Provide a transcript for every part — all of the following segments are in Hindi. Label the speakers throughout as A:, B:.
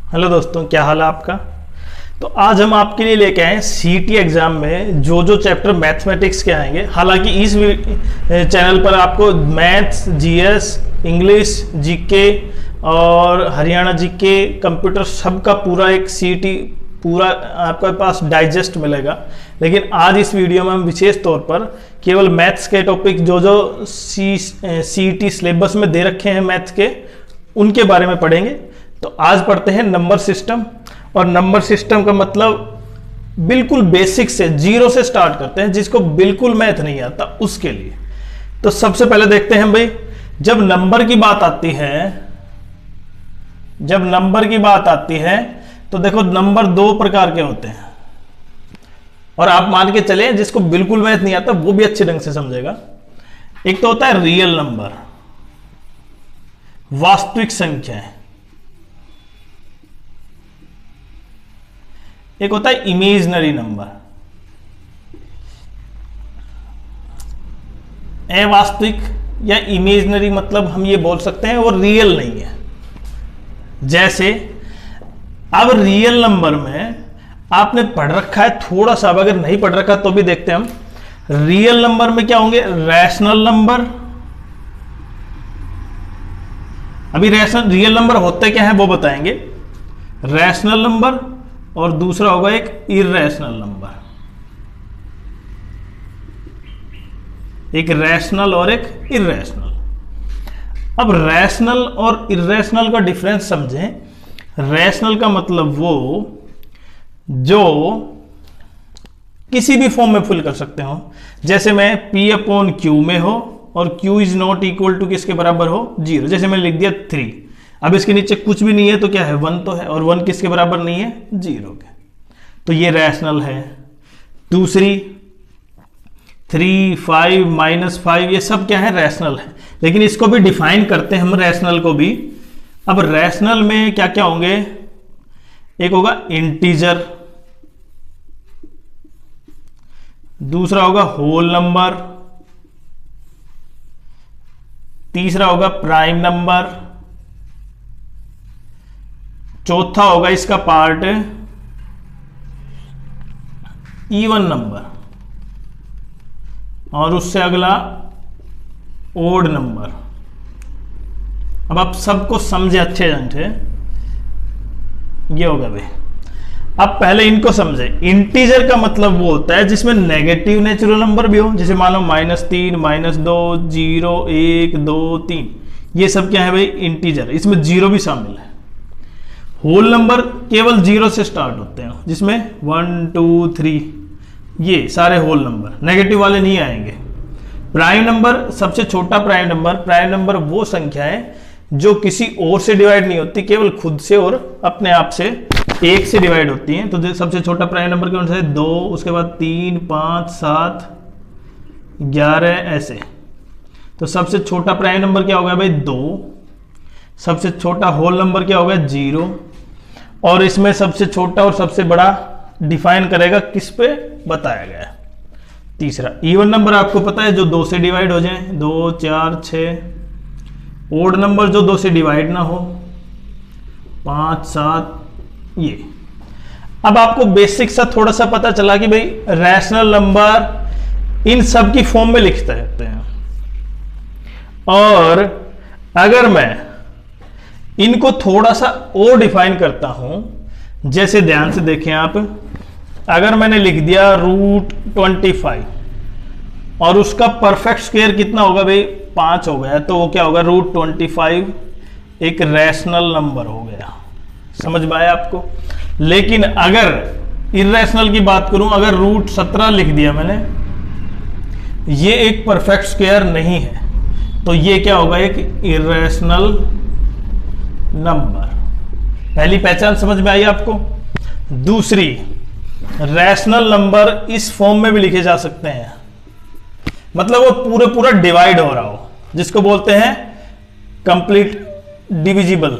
A: हेलो दोस्तों, क्या हाल है आपका। तो आज हम आपके लिए लेके आए सीईटी एग्जाम में जो चैप्टर मैथमेटिक्स के आएंगे। हालांकि इस चैनल पर आपको मैथ्स, जीएस, इंग्लिश, जीके और हरियाणा जीके, कंप्यूटर सबका पूरा एक सीईटी पूरा आपके पास डाइजेस्ट मिलेगा। लेकिन आज इस वीडियो में हम विशेष तौर पर केवल मैथ्स के टॉपिक जो सीईटी सिलेबस में दे रखे हैं मैथ्स के, उनके बारे में पढ़ेंगे। तो आज पढ़ते हैं नंबर सिस्टम। और नंबर सिस्टम का मतलब बिल्कुल बेसिक से, जीरो से स्टार्ट करते हैं, जिसको बिल्कुल मैथ नहीं आता उसके लिए। तो सबसे पहले देखते हैं भाई, जब नंबर की बात आती है तो देखो नंबर दो प्रकार के होते हैं। और आप मान के चले जिसको बिल्कुल मैथ नहीं आता वो भी अच्छे ढंग से समझेगा। एक तो होता है रियल नंबर, वास्तविक संख्याएं। एक होता है इमेजिनरी नंबर, अवास्तविक या इमेजिनरी, मतलब हम ये बोल सकते हैं वो रियल नहीं है। जैसे अब रियल नंबर में आपने पढ़ रखा है थोड़ा सा, अब अगर नहीं पढ़ रखा तो भी देखते हैं हम। रियल नंबर में क्या होंगे? Rational number. अभी रियल नंबर होते क्या है वो बताएंगे। रैशनल नंबर और दूसरा होगा एक इर्रेशनल नंबर। एक रैशनल और एक इर्रेशनल। अब रैशनल और इर्रेशनल का डिफरेंस समझें। रैशनल का मतलब वो जो किसी भी फॉर्म में फिल कर सकते हो। जैसे मैं P/Q में हो और Q is not equal to किसके बराबर हो? 0। जैसे मैंने लिख दिया 3, अब इसके नीचे कुछ भी नहीं है तो क्या है? 1 तो है, और 1 किसके बराबर नहीं है? 0 के। तो ये रैशनल है। दूसरी 3, 5, -5 ये सब क्या है? रैशनल है। लेकिन इसको भी डिफाइन करते हैं हम, रैशनल को भी। अब रैशनल में क्या क्या होंगे? एक होगा इंटीजर, दूसरा होगा होल नंबर, तीसरा होगा प्राइम नंबर, चौथा होगा इसका पार्ट इवन नंबर, और उससे अगला ओड नंबर। अब आप सबको समझे अच्छे ढंग से, ये होगा भाई। अब पहले इनको समझे। इंटीजर का मतलब वो होता है जिसमें नेगेटिव नेचुरल नंबर भी हो, जैसे मान लो -3, -2, 0, 1, 2, 3, ये सब क्या है भाई? इंटीजर। इसमें 0 भी शामिल है। होल नंबर केवल 0 से स्टार्ट होते हैं, जिसमें 1, 2, 3 ये सारे होल नंबर, नेगेटिव वाले नहीं आएंगे। प्राइम नंबर सबसे छोटा प्राइम नंबर वो संख्या है जो किसी और से डिवाइड नहीं होती, केवल खुद से और अपने आप से 1 से डिवाइड होती हैं। तो सबसे छोटा प्राइम नंबर कौन सा है? 2, उसके बाद 3, 5, 7, 11 ऐसे। तो सबसे छोटा प्राइम नंबर क्या होगा भाई? 2। सबसे छोटा होल नंबर क्या होगा? 0। और इसमें सबसे छोटा और सबसे बड़ा डिफाइन करेगा किस पे? बताया गया है। तीसरा इवन नंबर, आपको पता है जो 2 से डिवाइड हो जाए, 2, 4, 6। ओड नंबर जो 2 से डिवाइड ना हो, 5, 7 ये। अब आपको बेसिक सा थोड़ा सा पता चला कि भाई रैशनल नंबर इन सब की फॉर्म में लिखते रहते हैं। और अगर मैं इनको थोड़ा सा और डिफाइन करता हूं, जैसे ध्यान से देखें आप, अगर मैंने लिख दिया √25 और उसका परफेक्ट स्क्वायर कितना होगा भाई? 5 हो गया, तो वो क्या होगा? √25 एक रैशनल नंबर हो गया। समझ में आया आपको? लेकिन अगर इर्रेशनल की बात करूं, अगर √17 लिख दिया मैंने, ये एक परफेक्ट स्क्वायर नहीं है, तो ये क्या होगा? एक इर्रेशनल नंबर। पहली पहचान समझ में आई आपको? दूसरी, रैशनल नंबर इस फॉर्म में भी लिखे जा सकते हैं, मतलब वो पूरा डिवाइड हो रहा हो, जिसको बोलते हैं कंप्लीट डिविजिबल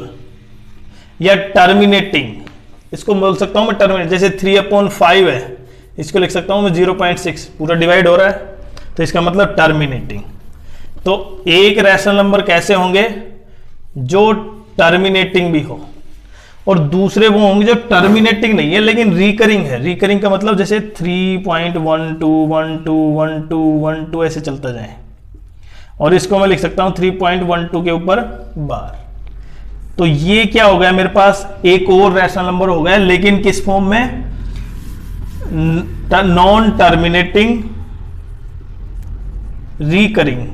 A: या टर्मिनेटिंग। इसको बोल सकता हूं मैं टर्मिनेट। जैसे 3/5 है, इसको लिख सकता हूं मैं 0.6, पूरा डिवाइड हो रहा है, तो इसका मतलब टर्मिनेटिंग। तो एक रैशनल नंबर कैसे होंगे? जो टर्मिनेटिंग भी हो। और दूसरे वो होंगे जो टर्मिनेटिंग नहीं है लेकिन रिकरिंग है। रिकरिंग का मतलब जैसे 3.121212 ऐसे चलता जाए, और इसको मैं लिख सकता हूं 3.12 के ऊपर बार। तो ये क्या हो गया मेरे पास, एक और रैशनल नंबर हो गया, लेकिन किस फॉर्म में, नॉन टर्मिनेटिंग रिकरिंग,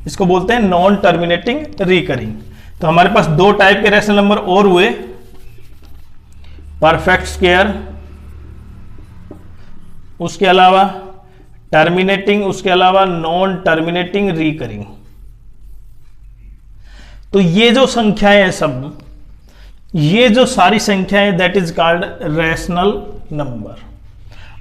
A: इसको बोलते हैं नॉन टर्मिनेटिंग रिकरिंग। तो हमारे पास दो टाइप के रैशनल नंबर और हुए, परफेक्ट स्क्वायर, उसके अलावा टर्मिनेटिंग, उसके अलावा नॉन टर्मिनेटिंग रिकरिंग। तो ये जो संख्याएं हैं सब, ये जो सारी संख्याएं that is called rational number.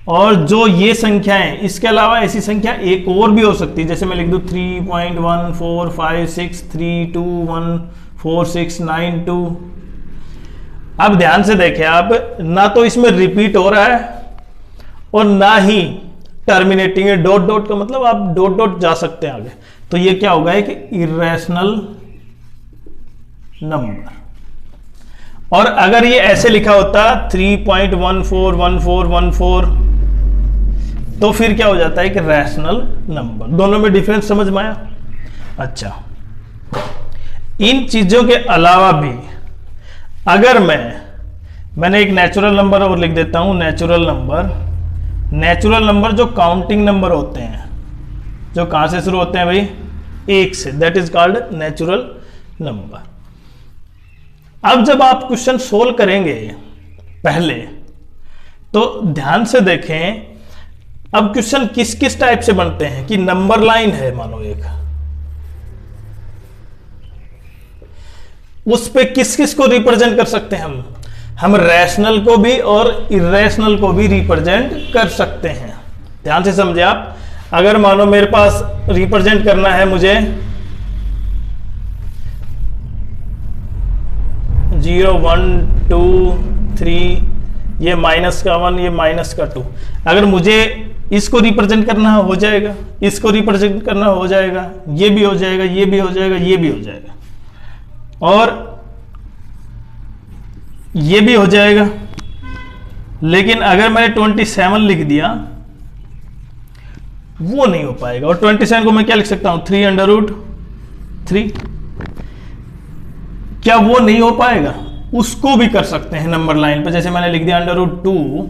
A: और जो ये संख्याएं, इसके अलावा ऐसी संख्या एक और भी हो सकती है, जैसे मैं लिख दूं 3.1456321469 अब ध्यान से देखें आप, ना तो इसमें रिपीट हो रहा है और ना ही टर्मिनेटिंग है। डॉट डॉट का मतलब आप डॉट डॉट जा सकते हैं आगे। तो ये क्या होगा कि इरेशनल नंबर। और अगर ये ऐसे लिखा होता 3.141414 तो फिर क्या हो जाता है कि रैशनल नंबर। दोनों में डिफरेंस समझ में आया? अच्छा, इन चीजों के अलावा भी अगर मैंने एक नेचुरल नंबर और लिख देता हूं, नेचुरल नंबर जो काउंटिंग नंबर होते हैं, जो कहां से शुरू होते हैं भाई, एक से, that is called natural number. अब जब आप क्वेश्चन सोल्व करेंगे पहले, तो ध्यान से देखें अब क्वेश्चन किस किस टाइप से बनते हैं कि नंबर लाइन है मानो एक, उस पे किस किस को रिप्रेजेंट कर सकते हैं हम रैशनल को भी और इरेशनल को भी रिप्रेजेंट कर सकते हैं। ध्यान से समझे आप, अगर मानो मेरे पास रिप्रेजेंट करना है मुझे 0 1 2 3, ये माइनस का 1, ये माइनस का 2, अगर मुझे इसको रिप्रेजेंट करना हो जाएगा, इसको रिप्रेजेंट करना हो जाएगा, ये भी हो जाएगा, ये भी हो जाएगा, ये भी हो जाएगा, और ये भी हो जाएगा। लेकिन अगर मैंने 27 लिख दिया वो नहीं हो पाएगा। और 27 को मैं क्या लिख सकता हूं, 3√3, क्या वो नहीं हो पाएगा? उसको भी कर सकते हैं नंबर लाइन पे। जैसे मैंने लिख दिया √2,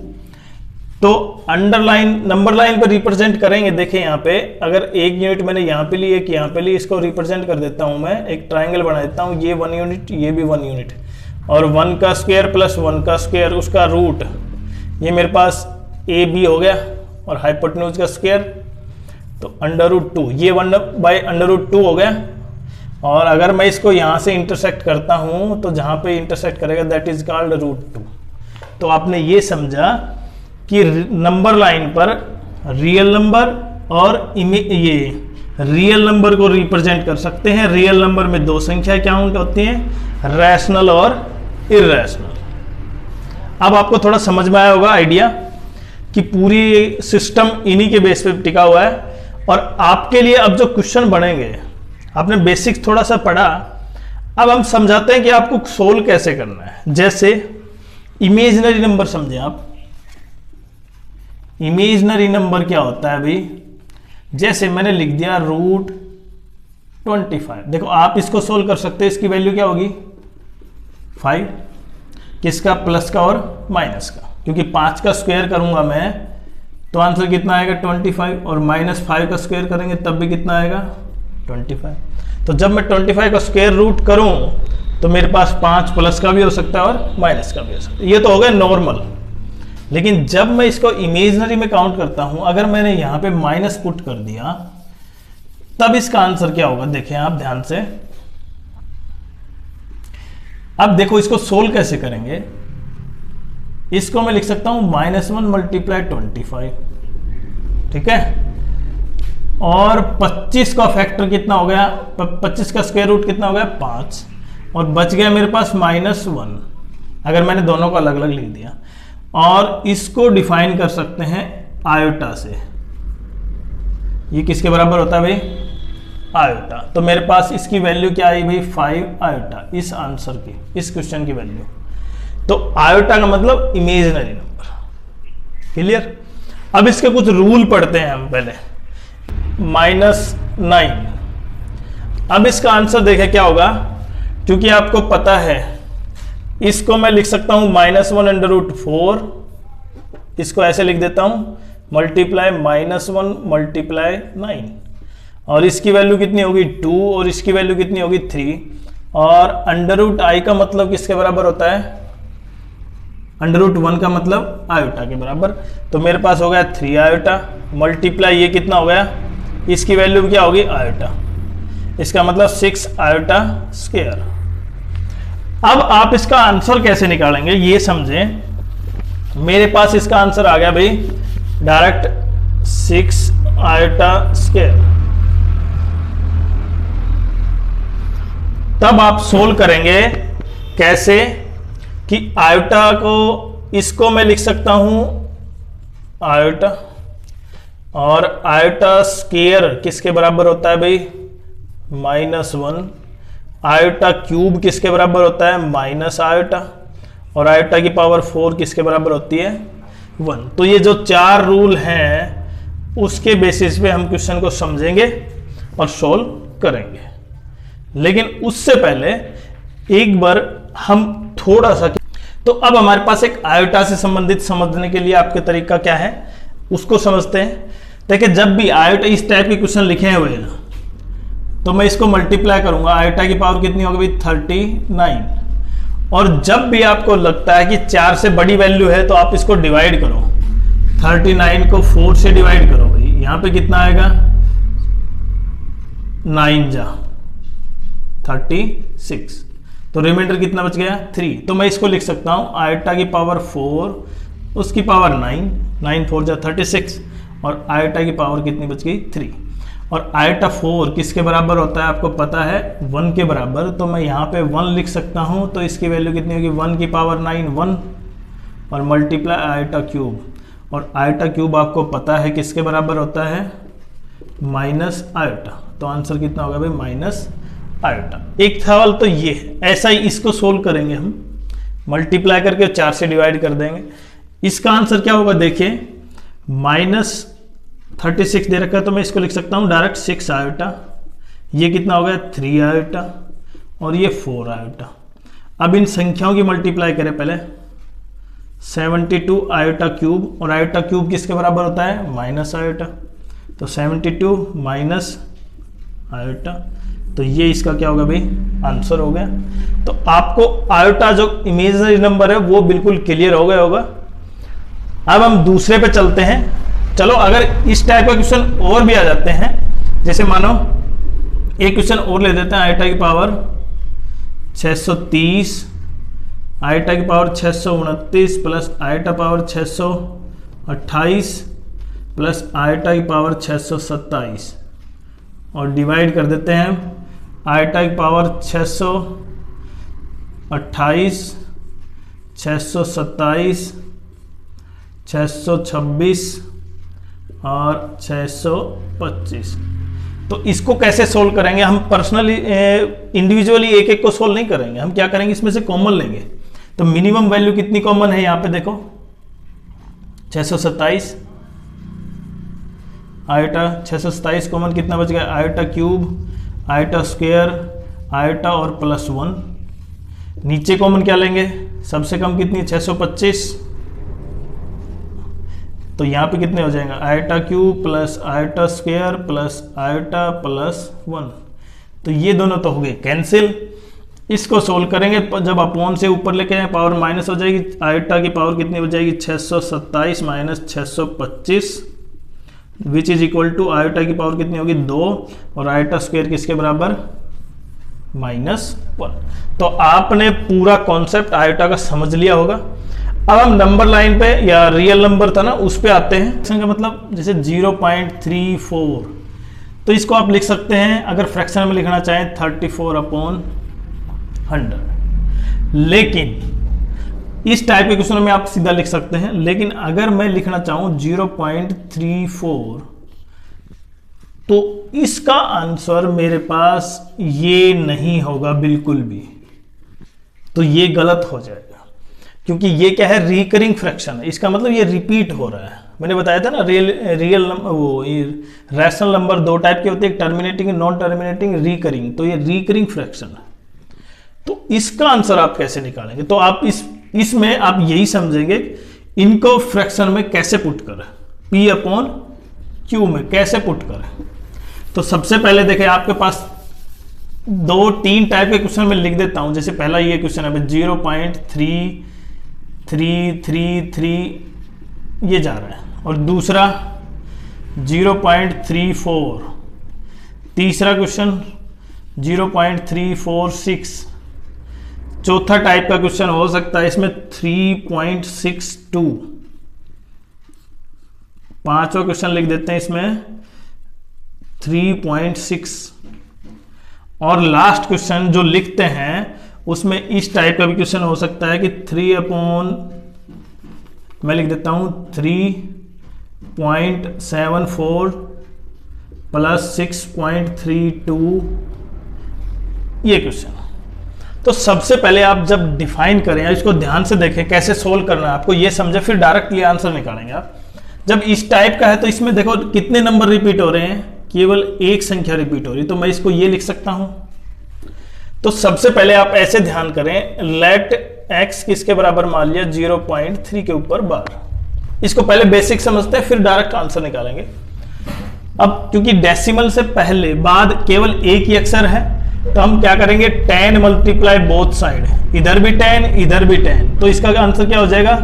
A: तो अंडरलाइन नंबर लाइन पर रिप्रेजेंट करेंगे। देखें यहाँ पे, अगर एक यूनिट मैंने यहाँ पे ली, एक यहाँ पे ली, इसको रिप्रेजेंट कर देता हूँ मैं, एक ट्राइंगल बना देता हूँ, ये 1 यूनिट, ये भी 1 यूनिट, और 1 का स्क्वायर प्लस 1 का स्क्वायर, उसका रूट, ये मेरे पास ए बी हो गया, और हाइपोटेन्यूज का स्क्वायर, तो √2, ये 1/√2 हो गया। और अगर मैं इसको यहाँ से इंटरसेक्ट करता हूँ, तो जहाँ पे इंटरसेक्ट करेगा दैट इज कॉल्ड √2। तो आपने ये समझा कि नंबर लाइन पर रियल नंबर और ये रियल नंबर को रिप्रेजेंट कर सकते हैं। रियल नंबर में दो संख्या क्या होती हैं, रैशनल और इरेशनल। अब आपको थोड़ा समझ में आया होगा आइडिया कि पूरी सिस्टम इन्हीं के बेस पे टिका हुआ है। और आपके लिए अब जो क्वेश्चन बनेंगे, आपने बेसिक्स थोड़ा सा पढ़ा, अब हम समझाते हैं कि आपको सोल्व कैसे करना है। जैसे इमेजिनरी नंबर समझें आप, इमेजिनरी नंबर क्या होता है भाई, जैसे मैंने लिख दिया √25। देखो आप इसको सोल्व कर सकते हैं, इसकी वैल्यू क्या होगी 5, किसका, प्लस का और माइनस का, क्योंकि 5 का स्क्वायर करूंगा मैं तो आंसर कितना आएगा 25, और -5 का स्क्वायर करेंगे तब भी कितना आएगा 25। तो जब मैं 25 का स्क्वायर रूट करूं तो मेरे पास 5 प्लस का भी हो सकता है और माइनस का भी हो सकता है। ये तो हो गया नॉर्मल। लेकिन जब मैं इसको इमेजिनरी में काउंट करता हूं, अगर मैंने यहां पे माइनस पुट कर दिया, तब इसका आंसर क्या होगा, देखें आप ध्यान से। अब देखो इसको सोल्व कैसे करेंगे। इसको मैं लिख सकता हूं -1 × 25, ठीक है, और 25 का फैक्टर कितना हो गया, 25 का स्क्वायर रूट कितना हो गया 5, और बच गया मेरे पास -1, अगर मैंने दोनों को अलग अलग लिख दिया। और इसको डिफाइन कर सकते हैं आयोटा से। ये किसके बराबर होता है भाई, आयोटा। तो मेरे पास इसकी वैल्यू क्या आई भाई 5 आयोटा, इस आंसर की, इस क्वेश्चन की वैल्यू। तो आयोटा का मतलब इमेजिनरी नंबर। क्लियर? अब इसके कुछ रूल पढ़ते हैं हम पहले। -9, अब इसका आंसर देखें क्या होगा, क्योंकि आपको पता है इसको मैं लिख सकता हूं -1/4, इसको ऐसे लिख देता हूं मल्टीप्लाई -1 मल्टीप्लाई 9, और इसकी वैल्यू कितनी होगी 2 और इसकी वैल्यू कितनी होगी 3, और √i का मतलब किसके बराबर होता है, √1 का मतलब आयोटा के बराबर। तो मेरे पास हो गया 3 आयोटा मल्टीप्लाई ये कितना हो गया, इसकी वैल्यू क्या होगी आयोटा, इसका मतलब 6 आयोटा स्क्वायर। अब आप इसका आंसर कैसे निकालेंगे ये समझें। मेरे पास इसका आंसर आ गया भाई डायरेक्ट 6 आयोटा स्क्वायर। तब आप सोल्व करेंगे कैसे कि आयोटा को, इसको मैं लिख सकता हूं आयोटा, और आयोटा स्क्वायर किसके बराबर होता है भाई -1, आयोटा क्यूब किसके बराबर होता है माइनस आयोटा, और आयोटा की पावर 4 किसके बराबर होती है 1। तो ये जो 4 रूल हैं उसके बेसिस पे हम क्वेश्चन को समझेंगे और सोल्व करेंगे। लेकिन उससे पहले एक बार हम थोड़ा सा, तो अब हमारे पास एक आयोटा से संबंधित समझने के लिए आपके तरीका क्या है उसको समझते हैं। देखिए जब भी आयोटा इस टाइप के क्वेश्चन लिखे हुए हैं तो मैं इसको मल्टीप्लाई करूंगा, आयोटा की पावर कितनी होगी 39, और जब भी आपको लगता है कि 4 से बड़ी वैल्यू है तो आप इसको डिवाइड करो, 39 को 4 से डिवाइड करो भाई, यहां पे कितना आएगा 9 जा 36, तो रिमाइंडर कितना बच गया 3। तो मैं इसको लिख सकता हूं आयोटा की पावर 4 उसकी पावर 9, 9 4 जा 36, और आयोटा की पावर कितनी बच गई 3, और आयोटा 4 किसके बराबर होता है आपको पता है 1 के बराबर। तो मैं यहाँ पे 1 लिख सकता हूँ, तो इसकी वैल्यू कितनी होगी 1 की पावर 9 1, और मल्टीप्लाई आयोटा क्यूब, और आयोटा क्यूब आपको पता है किसके बराबर होता है माइनस आयोटा। तो आंसर कितना होगा भाई माइनस आयोटा। एक सवाल तो ये है, ऐसा ही इसको सोल्व करेंगे हम, मल्टीप्लाई करके 4 से डिवाइड कर देंगे। इसका आंसर क्या होगा देखिए -36 दे रखा है, तो मैं इसको लिख सकता हूं डायरेक्ट 6 आयोटा, ये कितना हो गया 3 आयोटा, और ये 4 आयोटा। अब इन संख्याओं की मल्टीप्लाई करें पहले, 72 आयोटा क्यूब, और आयोटा क्यूब किसके बराबर होता है माइनस आयोटा, तो 72 माइनस आयोटा, तो ये इसका क्या होगा भाई आंसर हो गया। तो आपको आयोटा जो इमेजिनरी नंबर है वो बिल्कुल क्लियर हो गया होगा। अब हम दूसरे पे चलते हैं। चलो अगर इस टाइप का क्वेश्चन और भी आ जाते हैं, जैसे मानो एक क्वेश्चन और ले देते हैं, आयोटा की पावर 630, आयोटा की power 629 plus iota power 628 plus iota की पावर 627, और डिवाइड कर देते हैं आयोटा की पावर 628, 627, 626 और 625। तो इसको कैसे सोल्व करेंगे हम, पर्सनली इंडिविजुअली एक एक को सोल्व नहीं करेंगे, हम क्या करेंगे इसमें से कॉमन लेंगे। तो मिनिमम वैल्यू कितनी कॉमन है यहाँ पे देखो 627, आयोटा 627 कॉमन कितना बच गया, iota cube, iota square, iota और +1। नीचे कॉमन क्या लेंगे, सबसे कम कितनी 625, तो यहाँ पे कितने हो जाएगा iota cube plus iota square plus iota +1। तो ये दोनों तो हो गए कैंसिल। इसको सोल्व करेंगे, जब अपॉन से ऊपर लेके आए पावर माइनस हो जाएगी, आयोटा की पावर कितनी हो जाएगी 627 minus 625 which is equal to iota की पावर कितनी होगी 2, और आयोटा स्क्वायर किसके बराबर -1। तो आपने पूरा कॉन्सेप्ट आयोटा का समझ लिया होगा। अब हम नंबर लाइन पे, या रियल नंबर था ना उस पे आते हैं। इसका मतलब जैसे 0.34, तो इसको आप लिख सकते हैं अगर फ्रैक्शन में लिखना चाहें 34/100। लेकिन इस टाइप के क्वेश्चन में आप सीधा लिख सकते हैं, लेकिन अगर मैं लिखना चाहूं 0.34 तो इसका आंसर मेरे पास ये नहीं होगा बिल्कुल भी, तो ये गलत हो जाएगा, क्योंकि ये क्या है, रिकरिंग फ्रैक्शन है, इसका मतलब ये रिपीट हो रहा है। मैंने बताया था ना रियल नंबर, वो रैशनल नंबर दो टाइप के होते हैं, टर्मिनेटिंग, नॉन टर्मिनेटिंग, रिकरिंग, तो ये रिकरिंग फ्रैक्शन है। तो इसका आंसर आप कैसे निकालेंगे, तो आप इसमें आप यही समझेंगे इनको फ्रैक्शन में कैसे पुट करें, P अपॉन Q में कैसे पुट करें। तो सबसे पहले देखें, आपके पास 2-3 टाइप के क्वेश्चन मैं लिख देता हूं। जैसे पहला ये क्वेश्चन है 0.3333 ये जा रहा है, और दूसरा 0.34, तीसरा क्वेश्चन 0.346, चौथा टाइप का क्वेश्चन हो सकता है इसमें 3.62, पांचवा क्वेश्चन लिख देते हैं इसमें 3.6, और लास्ट क्वेश्चन जो लिखते हैं उसमें इस टाइप का भी क्वेश्चन हो सकता है कि 3 अपॉन, मैं लिख देता हूं 3.74 प्लस 6.32, ये क्वेश्चन। तो सबसे पहले आप जब डिफाइन करें, इसको ध्यान से देखें कैसे सोल्व करना है आपको, ये समझे, फिर डायरेक्टली आंसर निकालेंगे आप। जब इस टाइप का है तो इसमें देखो कितने नंबर रिपीट हो रहे हैं, केवल एक संख्या रिपीट हो रही, तो मैं इसको ये लिख सकता हूं। तो सबसे पहले आप ऐसे ध्यान करें, लेट x किसके बराबर मान लिया 0.3 के ऊपर बार। इसको पहले बेसिक समझते हैं, फिर डायरेक्ट आंसर निकालेंगे। अब क्योंकि डेसिमल से पहले बाद केवल एक ही अक्षर है, तो हम क्या करेंगे, 10 मल्टीप्लाई बोथ साइड, इधर भी 10 इधर भी 10, तो इसका आंसर क्या हो जाएगा,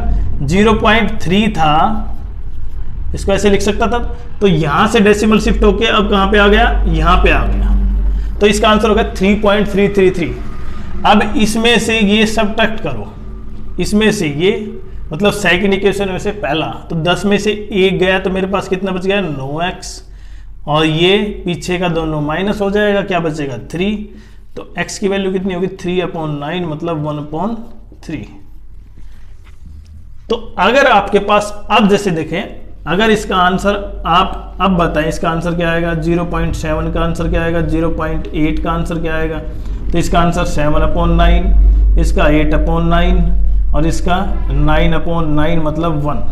A: 0.3 था, इसको ऐसे लिख सकता था, तो यहां से डेसिमल शिफ्ट होके अब कहां पे आ गया, यहां पे आ गया, तो इसका आंसर होगा 3.333। अब इसमें से ये सब्ट्रैक्ट करो, इसमें से ये मतलब सेकंड इक्वेशन में से पहला, तो 10 में से 1 गया तो मेरे पास कितना बच गया, 9x, और ये पीछे का दोनों माइनस हो जाएगा, क्या बचेगा 3, तो x की वैल्यू कितनी होगी 3/9, मतलब 1/3। तो अगर आपके पास, अब जैसे देखें, अगर इसका आंसर आप अब बताएं, इसका आंसर क्या आएगा, 0.7 का आंसर क्या आएगा, 0.8 का आंसर क्या आएगा, तो इसका आंसर 7/9, इसका 8/9 और इसका 9/9, मतलब 1।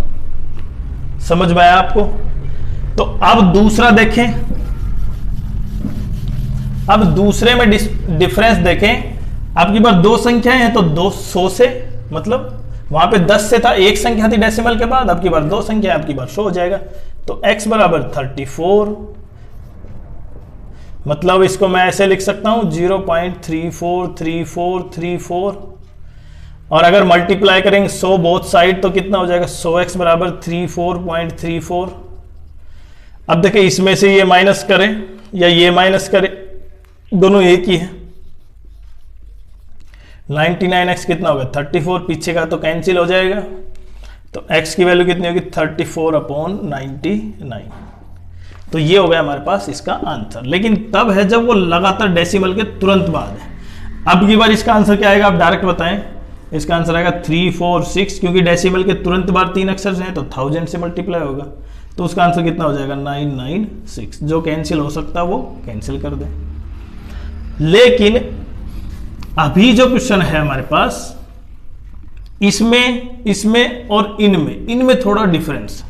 A: समझ में आया आपको। तो अब दूसरा देखें, अब दूसरे में डिफरेंस देखें, आपकी बार दो संख्याएं हैं तो 200 से, मतलब वहां पे 10 से था, एक संख्या थी डेसिमल के बाद, आपकी बार दो संख्या, आपकी बार 100 हो जाएगा। तो x बराबर 34, मतलब इसको मैं ऐसे लिख सकता हूं 0.343434, और अगर मल्टीप्लाई करेंगे 100 बोथ साइड तो कितना हो जाएगा, 100x बराबर 34.34। अब देखिए इसमें से ये माइनस करें या ये माइनस करें, दोनों एक ही है। 99x कितना होगा 34, पीछे का तो कैंसिल हो जाएगा, तो x की वैल्यू कितनी होगी 34/99। तो ये हो गया हमारे पास इसका आंसर। लेकिन तब है जब वो लगातार डेसिमल के तुरंत बाद है। अब की बार इसका आंसर क्या आएगा, आप डायरेक्ट बताएं। इसका आंसर आएगा 346, क्योंकि डेसिमल के तुरंत बाद 3 अक्षर हैं तो 1000 से मल्टीप्लाई होगा, तो उसका आंसर कितना हो जाएगा 996। जो कैंसिल हो सकता है वो कैंसिल कर दें। लेकिन अभी जो क्वेश्चन है हमारे पास, इसमें और इनमें थोड़ा डिफरेंस।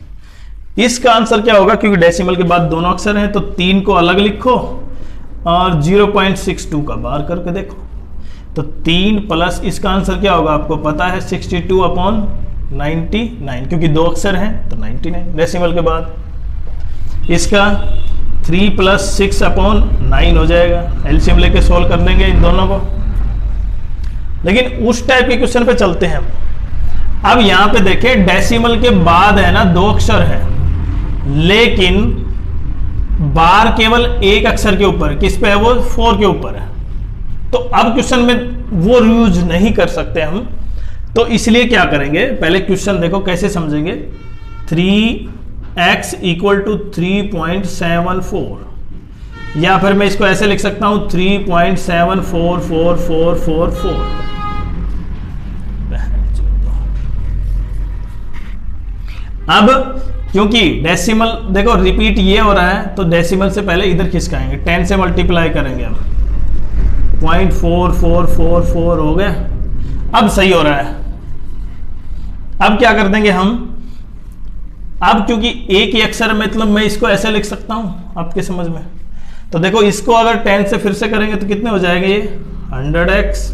A: इसका आंसर क्या होगा, क्योंकि डेसिमल के बाद दोनों अक्षर हैं तो 3 को अलग लिखो और 0.62 का बार करके देखो, तो 3 प्लस इसका आंसर क्या होगा आपको पता है 62/99, क्योंकि दो अक्षर हैं तो 99 डेसिमल के बाद। इसका 3 + 6/9 हो जाएगा। एलसीएम लेके सोल्व कर देंगे इन दोनों को। लेकिन उस टाइप के क्वेश्चन पे चलते हैं। अब यहां पे देखें डेसिमल के बाद है ना 2 अक्षर है, लेकिन बार केवल एक अक्षर के ऊपर, किस पे है वो 4 के ऊपर है। तो अब क्वेश्चन में वो यूज नहीं कर सकते हम, तो इसलिए क्या करेंगे, पहले क्वेश्चन देखो कैसे समझेंगे। 3x = 3.74, या फिर मैं इसको ऐसे लिख सकता हूं 3.744444। अब क्योंकि डेसिमल देखो रिपीट ये हो रहा है तो डेसिमल से पहले इधर खिसकाएंगे, 10 से मल्टीप्लाई करेंगे हम, 0.4444 हो गया। अब सही हो रहा है। अब क्या कर देंगे हम, अब क्योंकि एक ही अक्षर मतलब मैं इसको ऐसे लिख सकता हूं आपके समझ में, तो देखो इसको अगर 10 से फिर से करेंगे तो कितने हो जाएंगे ये 100x,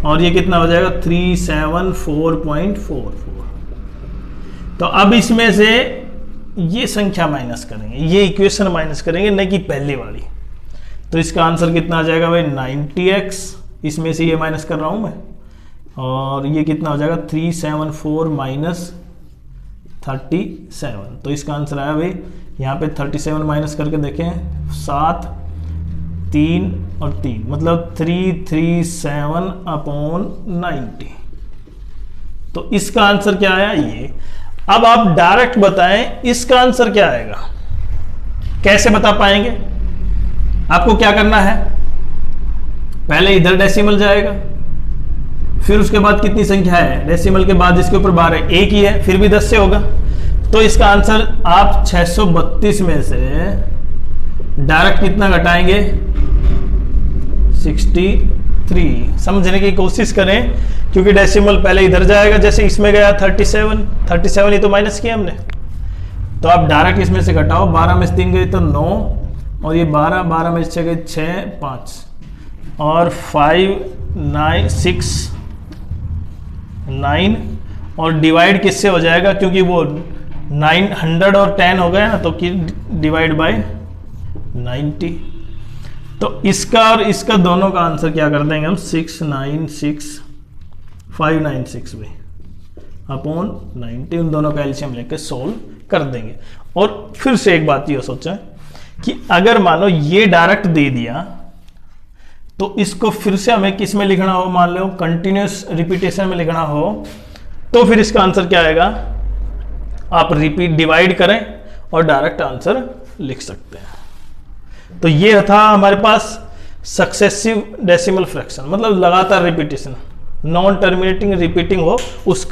A: और ये कितना हो जाएगा 374.44। तो अब इसमें से ये संख्या माइनस करेंगे, ये इक्वेशन माइनस करेंगे, नहीं कि पहली वाली। तो इसका आंसर कितना आ जाएगा भाई 90x, इसमें से ये माइनस कर रहा हूं मैं, और ये कितना हो जाएगा 374 माइनस 37। तो इसका आंसर आया भाई, यहाँ पे 37 माइनस करके देखें, 7 3 और 3 मतलब 337/90। तो इसका आंसर क्या आया ये। अब आप डायरेक्ट बताएं इसका आंसर क्या आएगा, कैसे बता पाएंगे। आपको क्या करना है, पहले इधर डेसिमल जाएगा, फिर उसके बाद कितनी संख्या है डेसिमल के बाद इसके ऊपर 12 एक ही है, फिर भी 10 से होगा। तो इसका आंसर आप 632 में से डायरेक्ट कितना घटाएंगे 63। समझने की कोशिश करें, क्योंकि डेसिमल पहले इधर जाएगा, जैसे इसमें गया 37 ही तो माइनस किया हमने। तो आप डायरेक्ट इसमें से घटाओ, 12 में से 3 गए तो 9, और ये 12 में से गए 6 5 और 5 9 6 9, और डिवाइड किससे हो जाएगा, क्योंकि वो 900 और 10 हो गया ना, तो डिवाइड बाय 90। तो इसका और इसका दोनों का आंसर क्या कर देंगे हम 696,596 में अपॉन 90, उन दोनों का एलसीएम लेकर सोल्व कर देंगे। और फिर से एक बात ये सोचा कि अगर मानो ये डायरेक्ट दे दिया तो इसको फिर से हमें किस में लिखना हो, मान लो कंटिन्यूस रिपीटेशन में लिखना हो, तो फिर इसका आंसर क्या आएगा, आप रिपीट डिवाइड करें और डायरेक्ट आंसर लिख सकते हैं। तो ये था हमारे पास सक्सेसिव डेसिमल फ्रैक्शन, मतलब लगातार रिपीटेशन, नॉन टर्मिनेटिंग रिपीटिंग हो उसका।